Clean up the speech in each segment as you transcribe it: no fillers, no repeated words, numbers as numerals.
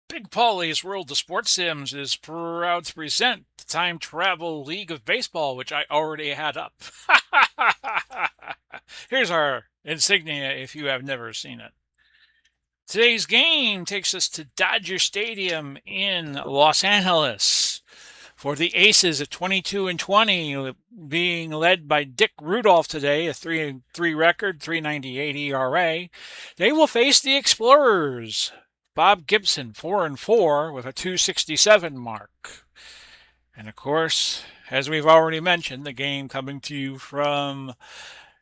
Big Paulie's World of Sports Sims is proud to present the Time Travel League of Baseball, which I already had up. Here's our insignia if you have never seen it. Today's game takes us to Dodger Stadium in Los Angeles for the Aces at 22-20, being led by Dick Rudolph today, a 3-3 record, 3.98 ERA. They will face the Explorers. Bob Gibson, 4-4 with a 267 mark. And of course, as we've already mentioned, the game coming to you from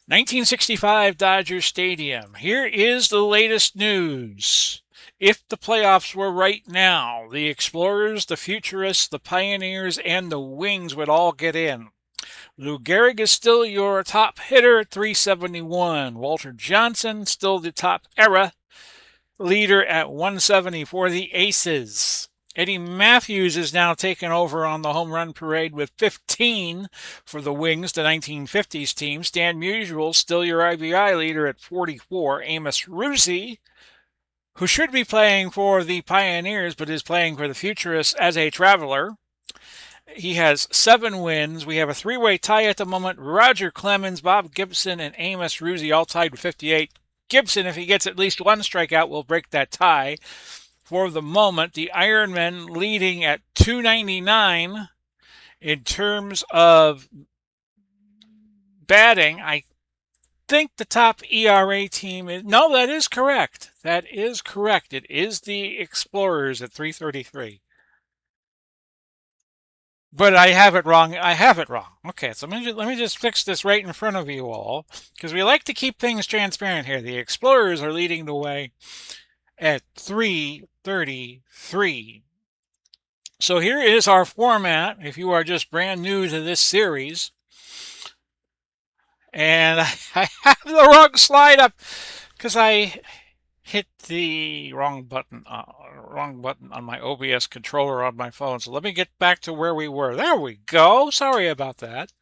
1965 Dodger Stadium. Here is the latest news. If the playoffs were right now, the Explorers, the Futurists, the Pioneers, and the Wings would all get in. Lou Gehrig is still your top hitter at 371. Walter Johnson, still the top era leader at 170 for the Aces. Eddie Matthews is now taken over on the home run parade with 15 for the Wings, the 1950s team. Stan Musial, still your RBI leader at 44. Amos Ruzi, who should be playing for the Pioneers but is playing for the Futurists as a traveler. He has 7 wins. We have a three-way tie at the moment. Roger Clemens, Bob Gibson, and Amos Ruzi all tied with 58. Gibson, if he gets at least one strikeout, will break that tie. For the moment, the Ironmen leading at 299 in terms of batting. I think the top ERA team is... No, that is correct. That is correct. It is the Explorers at 333. But I have it wrong. I have it wrong. Okay, so let me just fix this right in front of you all, because we like to keep things transparent here. The Explorers are leading the way at 333. So here is our format if you are just brand new to this series. And I have the wrong slide up because I hit the wrong button on my OBS controller on my phone. So let me get back to where we were. There we go. Sorry about that.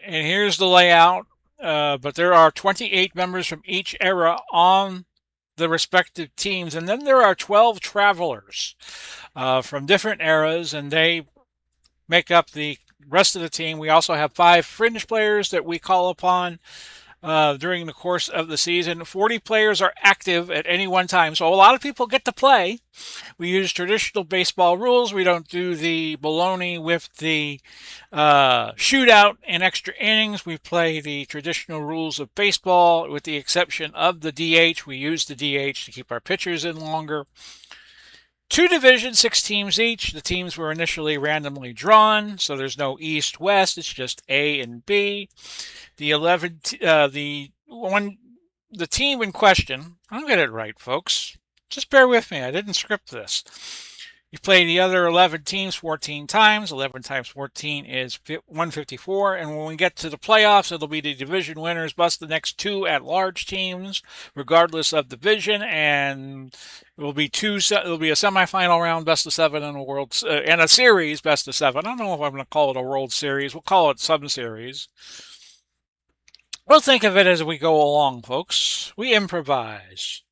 And here's the layout. But there are 28 members from each era on the respective teams. And then there are 12 travelers from different eras, and they make up the rest of the team. We also have 5 fringe players that we call upon during the course of the season. 40 players are active at any one time, so a lot of people get to play. We use traditional baseball rules. We don't do the baloney with the shootout and extra innings. We play the traditional rules of baseball with the exception of the DH. We use the DH to keep our pitchers in longer. 2 divisions, 6 teams each. The teams were initially randomly drawn, so there's no East-West. It's just A and B. The team in question. I'll get it right, folks. Just bear with me. I didn't script this. You play the other 11 teams 14 times. 11 times 14 is 154. And when we get to the playoffs, it'll be the division winners plus the next 2 at-large teams, regardless of division. And it will be a semifinal round, best of 7, and a series, best of 7. I don't know if I'm going to call it a World Series. We'll call it some series. We'll think of it as we go along, folks. We improvise.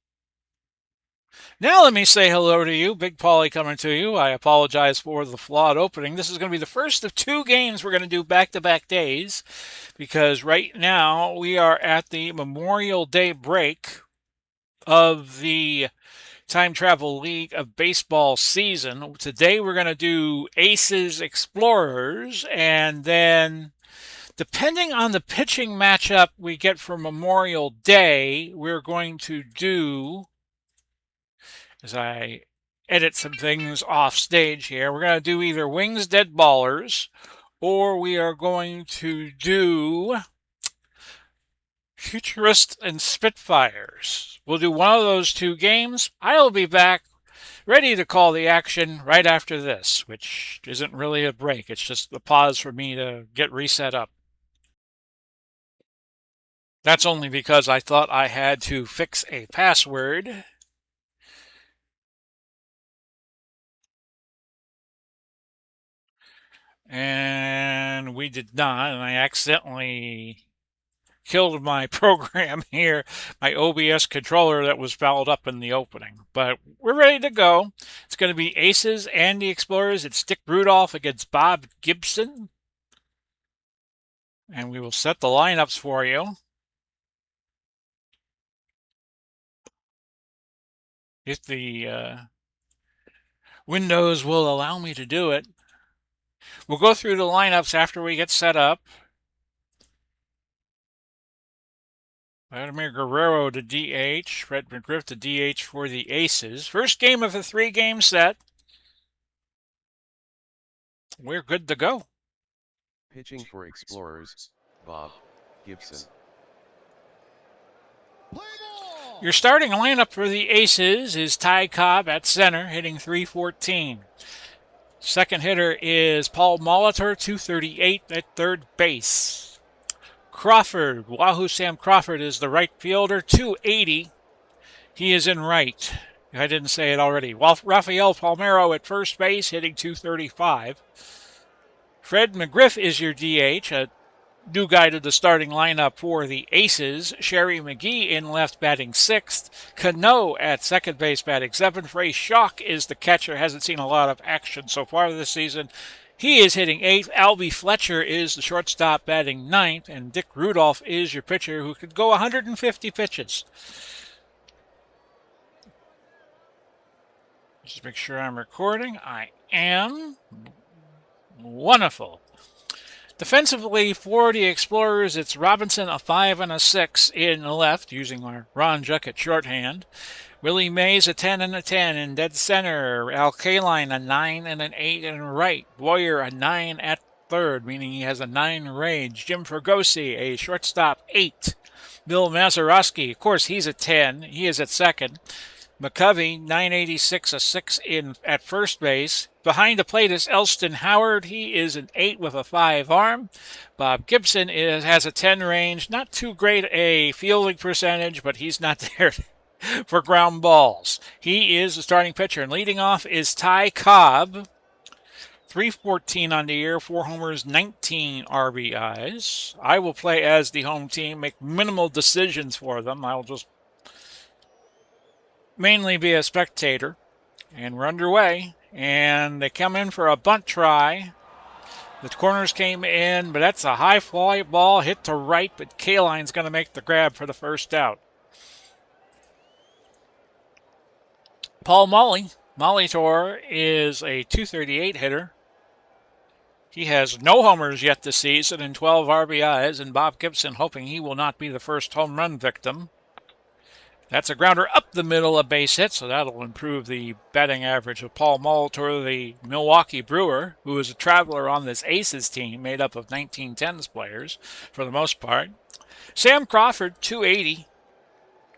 Now let me say hello to you. Big Paulie coming to you. I apologize for the flawed opening. This is going to be the first of 2 games we're going to do back-to-back days, because right now we are at the Memorial Day break of the Time Travel League of Baseball season. Today we're going to do Aces Explorers, and then depending on the pitching matchup we get for Memorial Day, we're going to do, as I edit some things off stage here, we're going to do either Wings Dead Ballers, or we are going to do Futurists and Spitfires. We'll do one of those 2 games. I'll be back ready to call the action right after this, which isn't really a break. It's just a pause for me to get reset up. That's only because I thought I had to fix a password. And we did not, and I accidentally killed my program here, my OBS controller that was fouled up in the opening. But we're ready to go. It's going to be Aces and the Explorers. It's Dick Rudolph against Bob Gibson. And we will set the lineups for you. If the Windows will allow me to do it. We'll go through the lineups after we get set up. Vladimir Guerrero to DH, Fred McGriff to DH for the Aces. First game of a 3-game set. We're good to go. Pitching for Explorers, Bob Gibson. Your starting lineup for the Aces is Ty Cobb at center, hitting .314. Second hitter is Paul Molitor, .238 at third base. Crawford, Wahoo Sam Crawford is the right fielder, .280. He is in right. I didn't say it already. Rafael Palmeiro at first base, hitting .235. Fred McGriff is your DH, a new guy to the starting lineup for the Aces. Sherry McGee in left batting 6th. Cano at second base batting 7th. Ray Schock is the catcher. Hasn't seen a lot of action so far this season. He is hitting 8th. Albie Fletcher is the shortstop batting 9th. And Dick Rudolph is your pitcher who could go 150 pitches. Just make sure I'm recording. I am. Wonderful. Defensively for the Explorers, it's Robinson a 5 and a 6 in the left, using our Ron Juckett shorthand. Willie Mays a 10 and a 10 in dead center. Al Kaline a 9 and an 8 in right. Boyer a 9 at third, meaning he has a 9 range. Jim Fregosi a shortstop 8. Bill Mazeroski, of course, he's a 10. He is at second. McCovey, 986, a 6 in at first base. Behind the plate is Elston Howard. He is an 8 with a 5 arm. Bob Gibson has a 10 range. Not too great a fielding percentage, but he's not there for ground balls. He is the starting pitcher. And leading off is Ty Cobb. .314 on the year, 4 homers, 19 RBIs. I will play as the home team, make minimal decisions for them. I'll just mainly be a spectator. And we're underway. And they come in for a bunt try. The corners came in, but that's a high fly ball hit to right, but Kaline's going to make the grab for the first out. Paul Molitor is a .238 hitter. He has no homers yet this season and 12 RBIs, and Bob Gibson hoping he will not be the first home run victim. That's a grounder up the middle, a base hit, so that'll improve the batting average of Paul Molitor, the Milwaukee Brewer, who is a traveler on this Aces team made up of 1910s players for the most part. Sam Crawford, .280,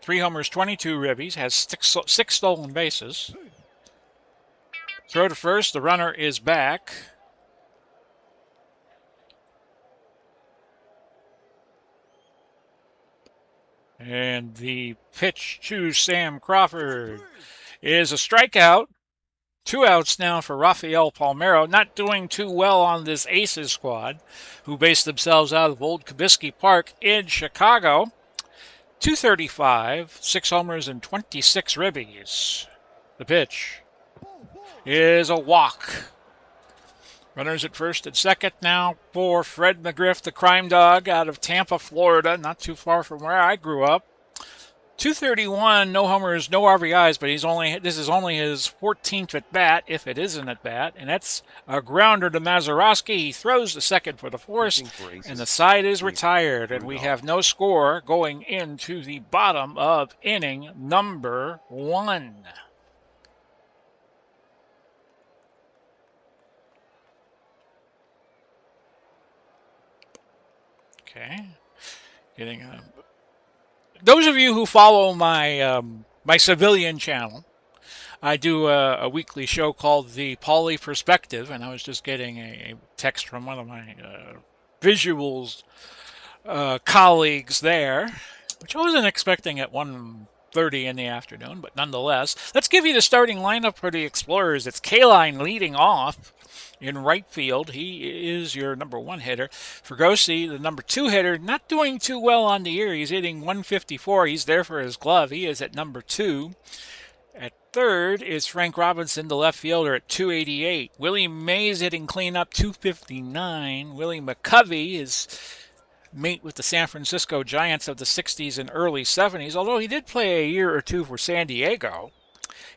3 homers, 22 ribbies, has 6 stolen bases. Throw to first, the runner is back. And the pitch to Sam Crawford is a strikeout. 2 outs now for Rafael Palmeiro. Not doing too well on this Aces squad, who based themselves out of Old Comiskey Park in Chicago. .235, 6 homers and 26 ribbies. The pitch is a walk. Runners at first and second now for Fred McGriff, the crime dog out of Tampa, Florida, not too far from where I grew up. .231, no homers, no RBIs, but this is only his 14th at bat, if it isn't at bat, and that's a grounder to Mazeroski. He throws the second for the force, and the side is retired, and we have no score going into the bottom of inning number 1. Okay, those of you who follow my my civilian channel, I do a weekly show called the Pauly Perspective, and I was just getting a text from one of my visuals colleagues there, which I wasn't expecting at one 30 in the afternoon, but nonetheless, let's give you the starting lineup for the Explorers. It's Kaline leading off in right field. He is your number one hitter. Fregosi, the number two hitter, not doing too well on the year. He's hitting 154. He's there for his glove. He is at number two. At third is Frank Robinson, the left fielder, at 288. Willie Mays hitting cleanup, 259. Willie McCovey is mate with the San Francisco Giants of the 60s and early 70s, although he did play a year or two for San Diego.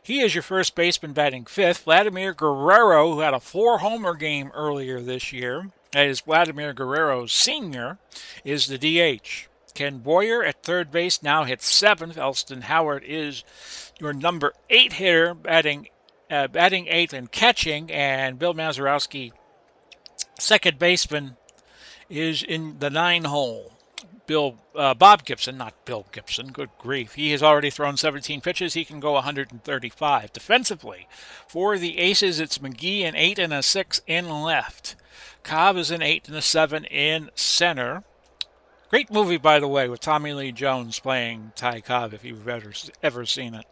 He is your first baseman batting fifth. Vladimir Guerrero, who had a 4-homer game earlier this year, that is Vladimir Guerrero Sr., is the DH. Ken Boyer at third base now hits seventh. Elston Howard is your number 8 hitter, batting eighth and catching, and Bill Mazeroski, second baseman, is in the 9 hole. Bob Gibson, not Bill Gibson, good grief. He has already thrown 17 pitches. He can go 135. Defensively, for the Aces, it's McGee an 8 and a 6 in left. Cobb is an 8 and a 7 in center. Great movie, by the way, with Tommy Lee Jones playing Ty Cobb, if you've ever seen it.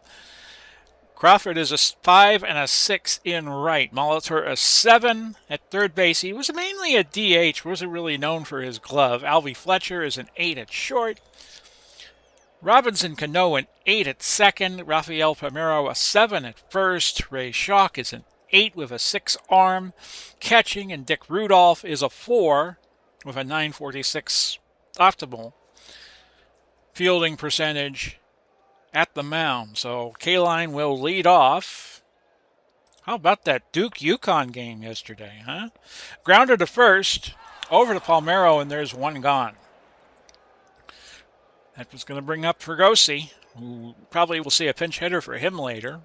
Crawford is a 5 and a 6 in right. Molitor a 7 at third base. He was mainly a DH, wasn't really known for his glove. Albie Fletcher is an 8 at short. Robinson Cano an 8 at second. Rafael Palmeiro a 7 at first. Ray Schalk is an 8 with a 6 arm catching, and Dick Rudolph is a 4 with a 946 optimal fielding percentage at the mound. So Kaline will lead off. How about that Duke Yukon game yesterday, huh? Grounder to first, over to Palmeiro, and there's one gone. That was going to bring up Fregosi, who probably will see a pinch hitter for him later.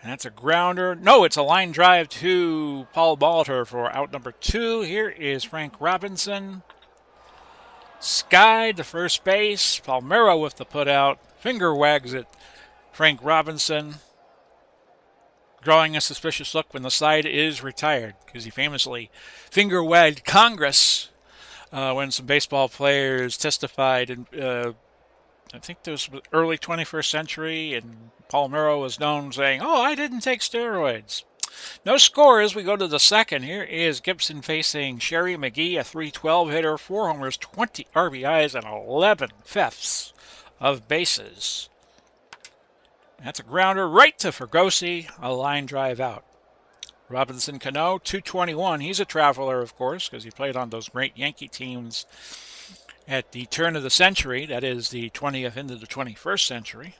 And that's a grounder. No, it's a line drive to Paul Molitor for out number 2. Here is Frank Robinson. Sky to first base. Palmeiro with the putout. Finger wags at Frank Robinson, drawing a suspicious look when the side is retired, because he famously finger wagged Congress when some baseball players testified in, I think this was early 21st century, and Palmeiro was known saying, "Oh, I didn't take steroids." No score as we go to the second. Here is Gibson facing Sherry McGee, a 312 hitter, 4 homers, 20 RBIs, and 11 fifths of bases. That's a grounder right to Fregosi, a line drive out. Robinson Cano, 221. He's a traveler, of course, because he played on those great Yankee teams at the turn of the century. That is the 20th into the 21st century.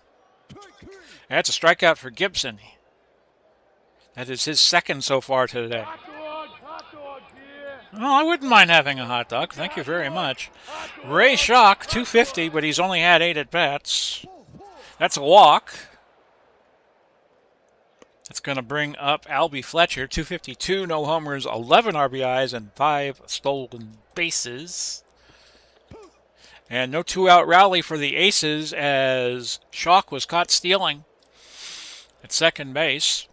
That's a strikeout for Gibson. That is his second so far today. Well, I wouldn't mind having a hot dog. Thank you very much. Ray Schalk, 250, but he's only had 8 at-bats. That's a walk. That's going to bring up Albie Fletcher, 252, no homers, 11 RBIs, and 5 stolen bases. And no two-out rally for the Aces as Schalk was caught stealing at second base.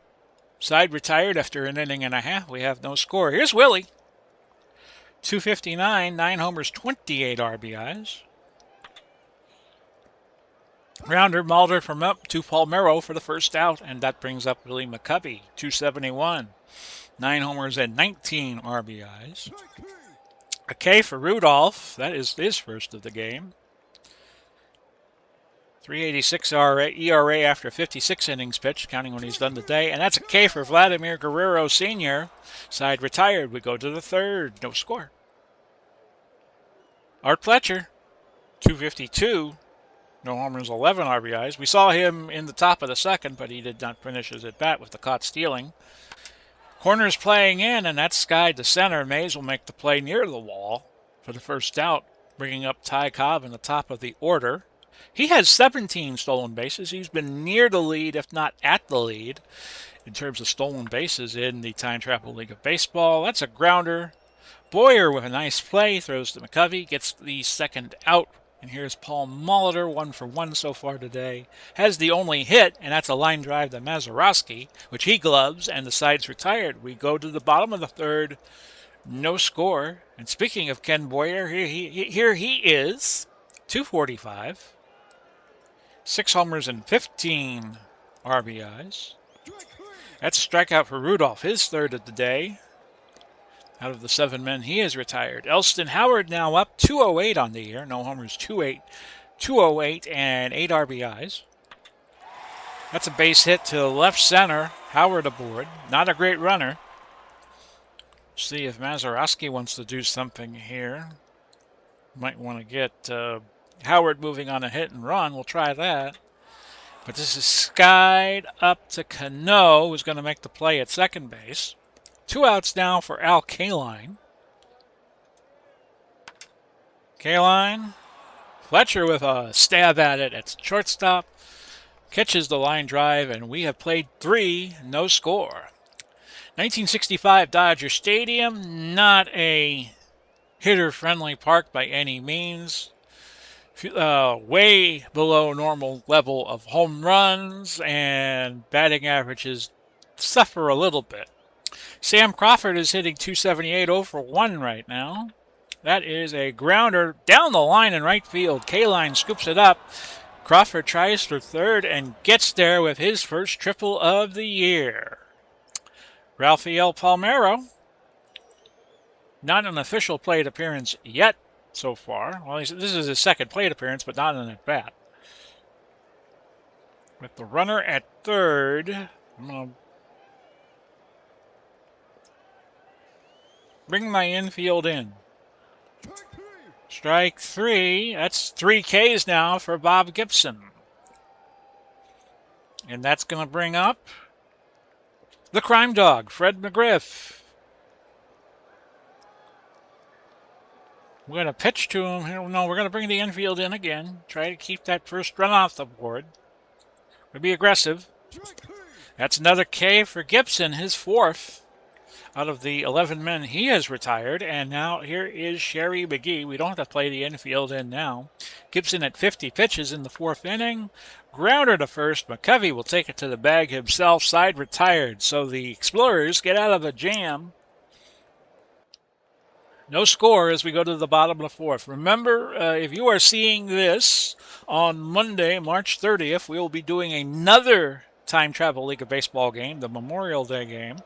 Side retired after an inning and a half. We have no score. Here's Willie. 259, 9 homers, 28 RBIs. Grounder Mulder from up to Palmeiro for the first out, and that brings up Willie McCovey, 271, 9 homers and 19 RBIs. A K for Rudolph. That is his first of the game. 386 ERA after 56 innings pitched, counting when he's done the day. And that's a K for Vladimir Guerrero Sr. Side retired. We go to the third. No score. Art Fletcher, 252. No homers, 11 RBIs. We saw him in the top of the second, but he did not finish his at-bat with the caught stealing. Corners playing in, and that's skied to center. Mays will make the play near the wall for the first out, bringing up Ty Cobb in the top of the order. He has 17 stolen bases. He's been near the lead, if not at the lead, in terms of stolen bases in the Time Travel League of Baseball. That's a grounder. Boyer with a nice play, throws to McCovey, gets the second out. And here's Paul Molitor, 1 for 1 so far today. Has the only hit, and that's a line drive to Mazeroski, which he gloves, and the side's retired. We go to the bottom of the third. No score. And speaking of Ken Boyer, here he is, 245. 6 homers and 15 RBIs. That's a strikeout for Rudolph, his third of the day. Out of the 7 men, he is retired. Elston Howard now up 208 on the year. No homers, 208 and 8 RBIs. That's a base hit to left center. Howard aboard. Not a great runner. See if Mazeroski wants to do something here. Might want to get Howard moving on a hit and run. We'll try that. But this is skied up to Cano, who's going to make the play at second base. 2 outs now for Al Kaline. Kaline. Fletcher with a stab at it at shortstop. Catches the line drive, and we have played 3, no score. 1965 Dodger Stadium, not a hitter-friendly park by any means. Way below normal level of home runs, and batting averages suffer a little bit. Sam Crawford is hitting .278, 0 for 1 right now. That is a grounder down the line in right field. Kaline scoops it up. Crawford tries for third and gets there with his first triple of the year. Rafael Palmeiro, not an official plate appearance yet so far. Well, this is his second plate appearance, but not an at-bat. With the runner at third, I'm going to bring my infield in. Strike 3. That's 3 Ks now for Bob Gibson. And that's going to bring up the crime dog, Fred McGriff. We're going to pitch to him here. No, we're going to bring the infield in again. Try to keep that first run off the board. We'll be aggressive. That's another K for Gibson, his 4th. Out of the 11 men, he has retired, and now here is Sherry McGee. We don't have to play the infield in now. Gibson at 50 pitches in the 4th inning. Grounder to first. McCovey will take it to the bag himself. Side retired. So the Explorers get out of a jam. No score as we go to the bottom of the 4th. Remember, if you are seeing this on Monday, March 30th, we will be doing another Time Travel League of Baseball game, the Memorial Day game.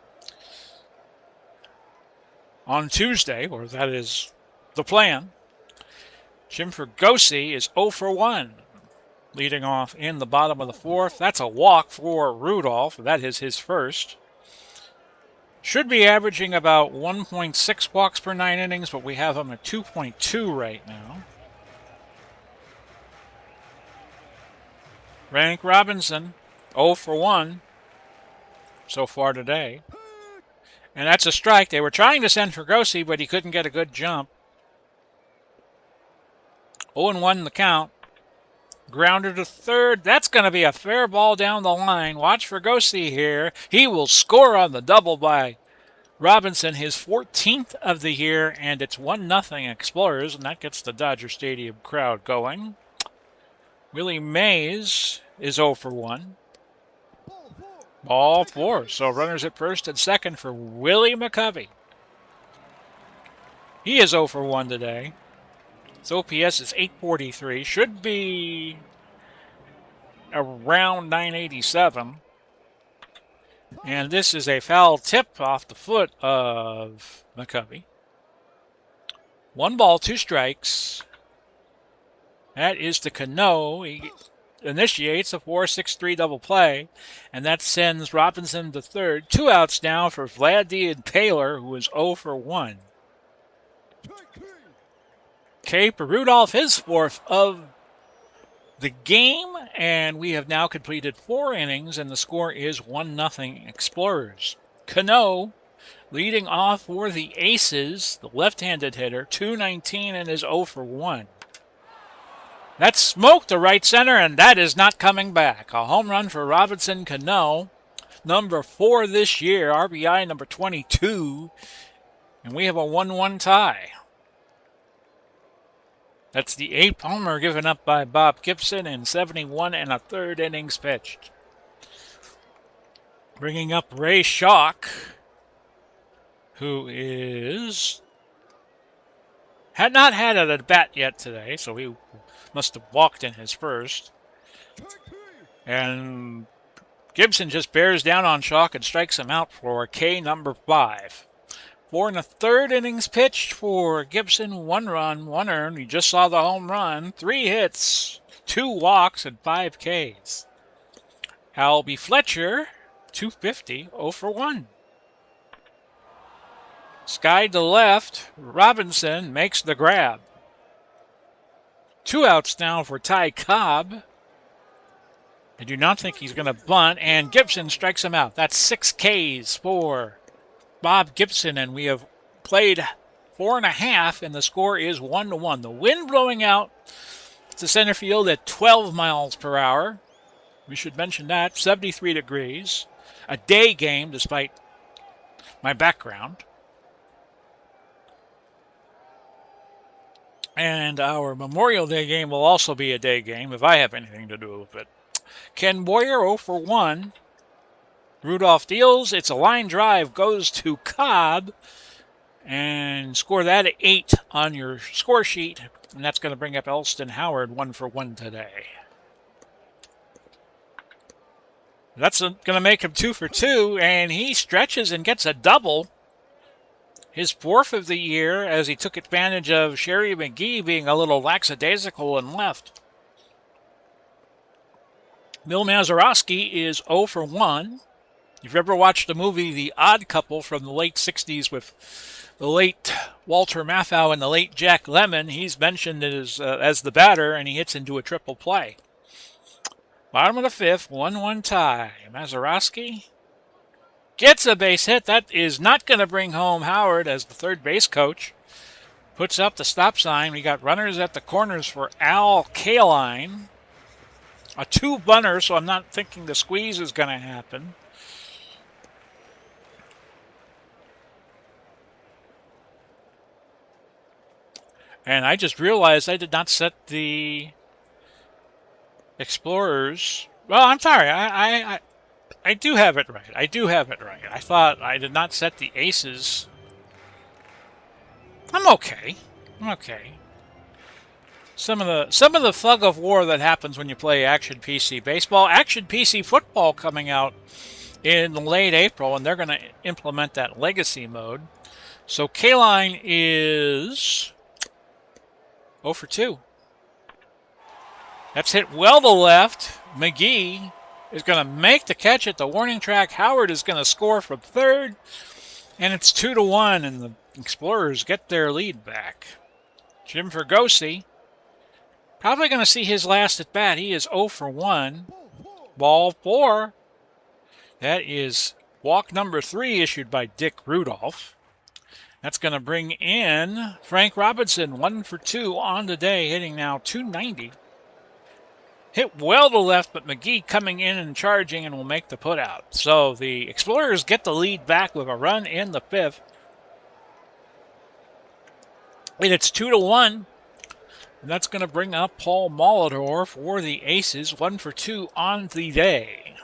On Tuesday, or that is the plan. Jim Fregosi is 0 for 1, leading off in the bottom of the 4th. That's a walk for Rudolph. That is his first. Should be averaging about 1.6 walks per 9 innings, but we have him at 2.2 right now. Rank Robinson, 0 for 1 so far today. And that's a strike. They were trying to send Fregosi, but he couldn't get a good jump. 0-1 the count. Grounder to third. That's going to be a fair ball down the line. Watch Fregosi here. He will score on the double by Robinson, his 14th of the year, and it's 1-0 Explorers, and that gets the Dodger Stadium crowd going. Willie Mays is 0 for 1. Ball 4. So runners at first and second for Willie McCovey. He is 0 for 1 today. His OPS is 843. Should be around 987. And this is a foul tip off the foot of McCovey. 1 ball, 2 strikes. That is to Cano. He initiates a 4-6-3 double play, and that sends Robinson to third. 2 outs now for Vlad Impaler, who is 0 for 1. K for Rudolph, his 4th of the game, and we have now completed 4 innings, and the score is 1-0 Explorers. Cano leading off for the Aces, the left-handed hitter, 219 and is 0 for 1. That smoked to right center, and that is not coming back. A home run for Robinson Cano, number 4 this year, RBI number 22, and we have a 1-1 tie. That's the 8th homer given up by Bob Gibson in 71 1/3 innings pitched. Bringing up Ray Schock, who had not had an at-bat yet today, so he must have walked in his first. And Gibson just bears down on Schalk and strikes him out for K number 5. 4 1/3 innings pitched for Gibson. 1 run, 1 earned. You just saw the home run. 3 hits, 2 walks, and 5 Ks. Albie Fletcher, 250, 0 for 1. Sky to left. Robinson makes the grab. 2 outs now for Ty Cobb. I do not think he's going to bunt, and Gibson strikes him out. That's 6 Ks for Bob Gibson, and we have played 4.5, and the score is 1-1. The wind blowing out to center field at 12 miles per hour. We should mention that. 73 degrees. A day game, despite my background. And our Memorial Day game will also be a day game if I have anything to do with it. Ken Boyer 0 for 1. Rudolph deals. It's a line drive. Goes to Cobb. And score that at 8 on your score sheet. And that's going to bring up Elston Howard 1 for 1 today. That's going to make him 2 for 2. And he stretches and gets a double. His 4th of the year, as he took advantage of Sherry McGee being a little lackadaisical and left. Bill Mazeroski is 0 for 1. If you've ever watched the movie The Odd Couple from the late 60s with the late Walter Matthau and the late Jack Lemmon, he's mentioned as the batter, and he hits into a triple play. Bottom of the 5th, 1-1 tie. Mazeroski gets a base hit. That is not going to bring home Howard as the third base coach. Puts up the stop sign. We got runners at the corners for Al Kaline. A 2-bunter, so I'm not thinking the squeeze is going to happen. And I just realized I did not set the Explorers. Well, I'm sorry. I do have it right. I thought I did not set the Aces. I'm okay. Some of the fog of war that happens when you play Action PC Baseball, Action PC Football coming out in late April, and they're going to implement that legacy mode. So Kaline is 0 for 2. That's hit well to left. McGee is going to make the catch at the warning track. Howard is going to score from third, and it's 2-1, and the Explorers get their lead back. Jim Fergosi, probably going to see his last at bat. He is 0 for 1. Ball 4. That is walk number 3 issued by Dick Rudolph. That's going to bring in Frank Robinson, 1 for 2 on the day, hitting now .290. Hit well to left, but McGee coming in and charging and will make the putout. So the Explorers get the lead back with a run in the 5th. And it's 2-1. And that's going to bring up Paul Molitor for the Aces, 1 for 2 on the day.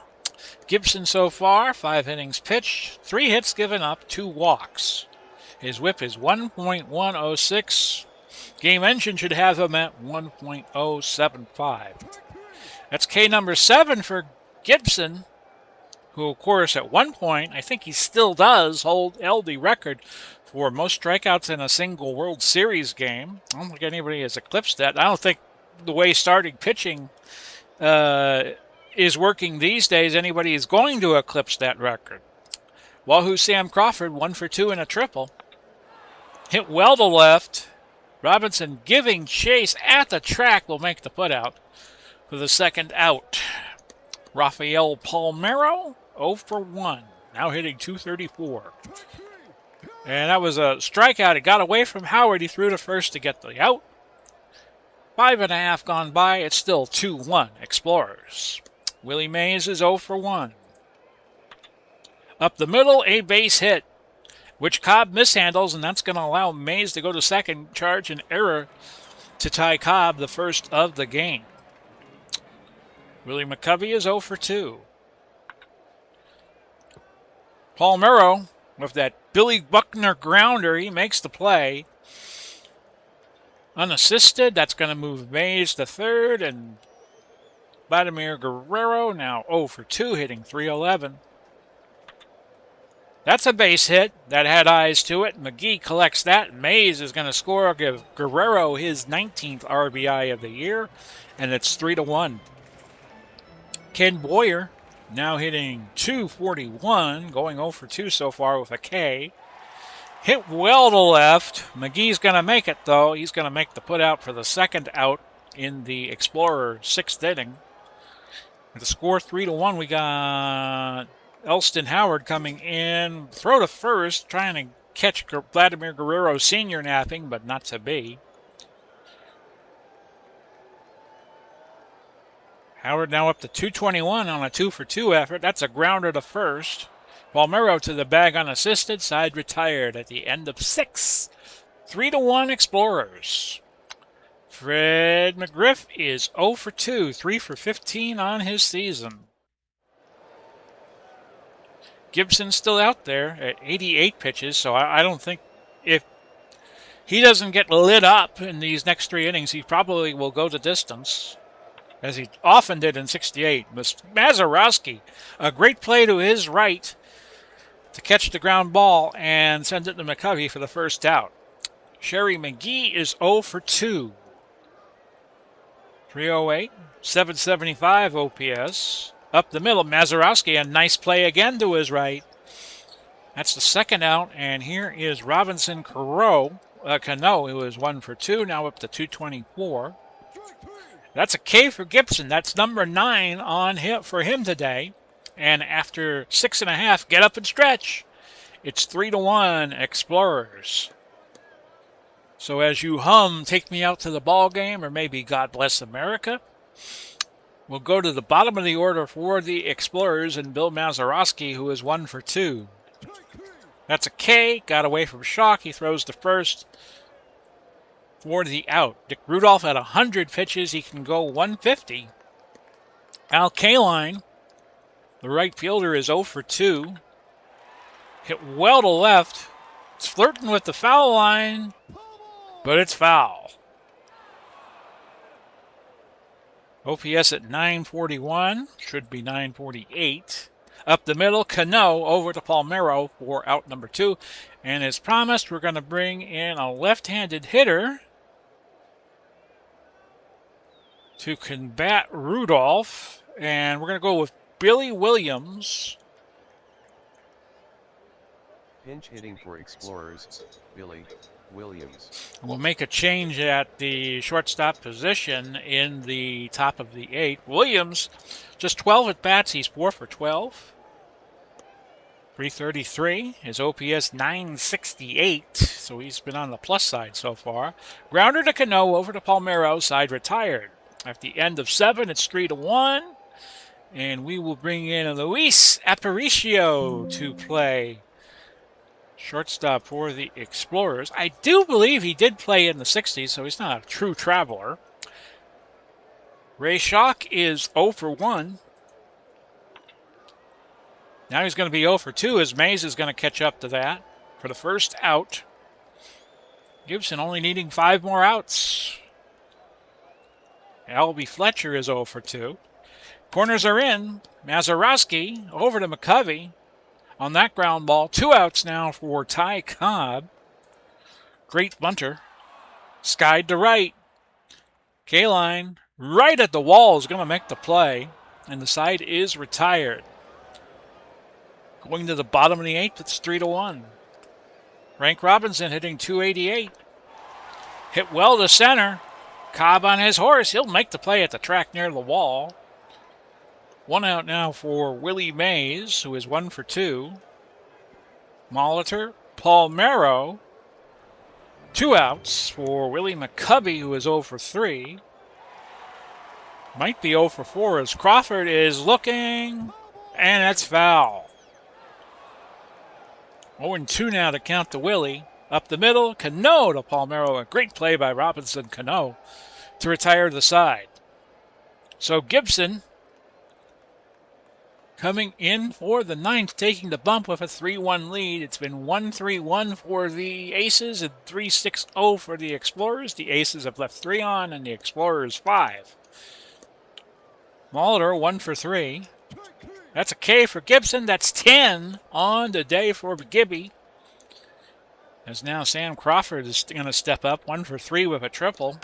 Gibson so far, 5 innings pitched, 3 hits given up, 2 walks. His whip is 1.106. Game engine should have him at 1.075. That's K number 7 for Gibson, who, of course, at one point, I think he still does held the record for most strikeouts in a single World Series game. I don't think anybody has eclipsed that. I don't think the way starting pitching is working these days, anybody is going to eclipse that record. Wahoo Sam Crawford, 1 for 2 in a triple. Hit well to left. Robinson giving chase at the track will make the putout for the second out. Rafael Palmeiro, 0 for 1. Now hitting .234. And that was a strikeout. It got away from Howard. He threw to first to get the out. 5.5 gone by. It's still 2-1 Explorers. Willie Mays is 0 for 1. Up the middle, a base hit, which Cobb mishandles, and that's going to allow Mays to go to second. Charge an error to Ty Cobb, the first of the game. Willie McCovey is 0 for 2. Palmeiro, with that Billy Buckner grounder, he makes the play. Unassisted, that's going to move Mays to third, and Vladimir Guerrero now 0 for 2, hitting .311. That's a base hit that had eyes to it. McGee collects that. Mays is going to score, give Guerrero his 19th RBI of the year, and it's 3-1. Ken Boyer now hitting .241, going 0 for 2 so far with a K. Hit well to left. McGee's going to make it, though. He's going to make the put out for the second out in the Explorer 6th inning. With the score 3-1, we got Elston Howard coming in. Throw to first, trying to catch Vladimir Guerrero Sr. napping, but not to be. Howard now up to .221 on a 2 for 2 effort. That's a grounder to first. Palmeiro to the bag unassisted. Side retired at the end of 6. 3-1 Explorers. Fred McGriff is 0 for 2, 3 for 15 on his season. Gibson's still out there at 88 pitches, so I don't think if he doesn't get lit up in these next 3 innings, he probably will go the distance, as he often did in 68. Mazeroski, a great play to his right to catch the ground ball and send it to McCovey for the first out. Sherry McGee is 0 for 2. 308, 775 OPS. Up the middle, Mazeroski, a nice play again to his right. That's the second out, and here is Robinson Cano, who is 1 for 2, now up to 224. That's a K for Gibson. That's number 9 on him for him today. And after 6.5, get up and stretch. It's 3-1 Explorers. So as you hum Take Me Out to the Ball Game, or maybe God Bless America, we'll go to the bottom of the order for the Explorers and Bill Mazeroski, who is 1 for 2. That's a K. Got away from Schock. He throws to first for the out. Dick Rudolph at 100 pitches. He can go 150. Al Kaline, the right fielder, is 0 for 2. Hit well to left. It's flirting with the foul line, but it's foul. OPS at 941. Should be 948. Up the middle, Cano over to Palmeiro for out number 2. And as promised, we're going to bring in a left-handed hitter to combat Rudolph. And we're going to go with Billy Williams. Pinch hitting for Explorers, Billy Williams. We'll make a change at the shortstop position in the top of the 8. Williams, just 12 at bats. He's 4 for 12. 333. His OPS 968. So he's been on the plus side so far. Grounder to Cano over to Palmeiro. Side retired. At the end of 7, it's 3-1. And we will bring in Luis Aparicio to play shortstop for the Explorers. I do believe he did play in the 60s, so he's not a true traveler. Ray Schock is 0 for 1. Now he's going to be 0 for 2 as Mays is going to catch up to that for the first out. Gibson only needing 5 more outs. Albie Fletcher is 0 for 2. Corners are in. Mazeroski over to McCovey on that ground ball. 2 outs now for Ty Cobb. Great bunter. Skied to right. Kaline right at the wall is going to make the play, and the side is retired. Going to the bottom of the 8th, it's 3-1. Frank Robinson hitting .288. Hit well to center. Cobb on his horse. He'll make the play at the track near the wall. 1 out now for Willie Mays, who is 1 for 2. Molitor, Palmeiro. 2 outs for Willie McCovey, who is 0 for 3. Might be 0 for 4 as Crawford is looking, and that's foul. 0-2 now to count to Willie. Up the middle, Cano to Palmeiro. A great play by Robinson Cano to retire the side. So Gibson coming in for the 9th, taking the bump with a 3-1 lead. It's been 1-3-1 for the Aces and 3-6-0 for the Explorers. The Aces have left 3 on and the Explorers 5. Molitor 1 for 3. That's a K for Gibson. That's 10 on the day for Gibby. As now Sam Crawford is going to step up, 1 for 3 with a triple.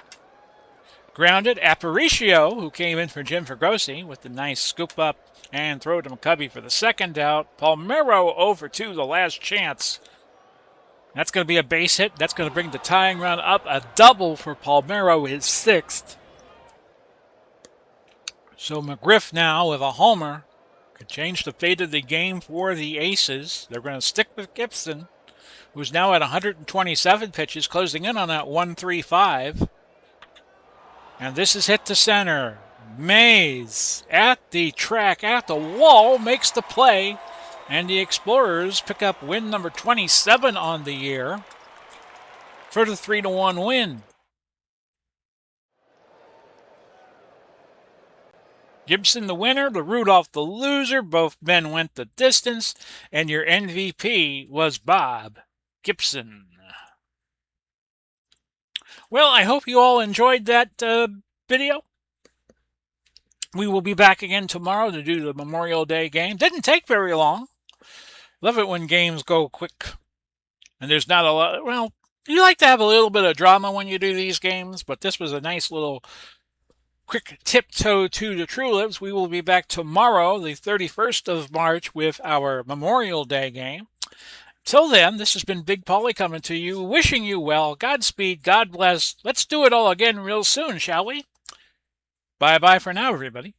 Grounded, Aparicio, who came in for Jim Fergosi with the nice scoop up and throw to McCubby for the second out. Palmeiro 0 for 2, the last chance. That's going to be a base hit. That's going to bring the tying run up. A double for Palmeiro, his 6th. So McGriff now with a homer could change the fate of the game for the Aces. They're going to stick with Gibson, who's now at 127 pitches, closing in on that 135. And this is hit to center. Mays at the track, at the wall, makes the play. And the Explorers pick up win number 27 on the year for the 3-1 win. Gibson the winner, the Rudolph the loser. Both men went the distance. And your MVP was Bob Gibson. Well, I hope you all enjoyed that video. We will be back again tomorrow to do the Memorial Day game. Didn't take very long. Love it when games go quick. And there's not a lot. Well, you like to have a little bit of drama when you do these games, but this was a nice little quick tiptoe to the Tulips. We will be back tomorrow, the 31st of March, with our Memorial Day game. Till then, this has been Big Paulie coming to you, wishing you well. Godspeed, God bless. Let's do it all again real soon, shall we? Bye-bye for now, everybody.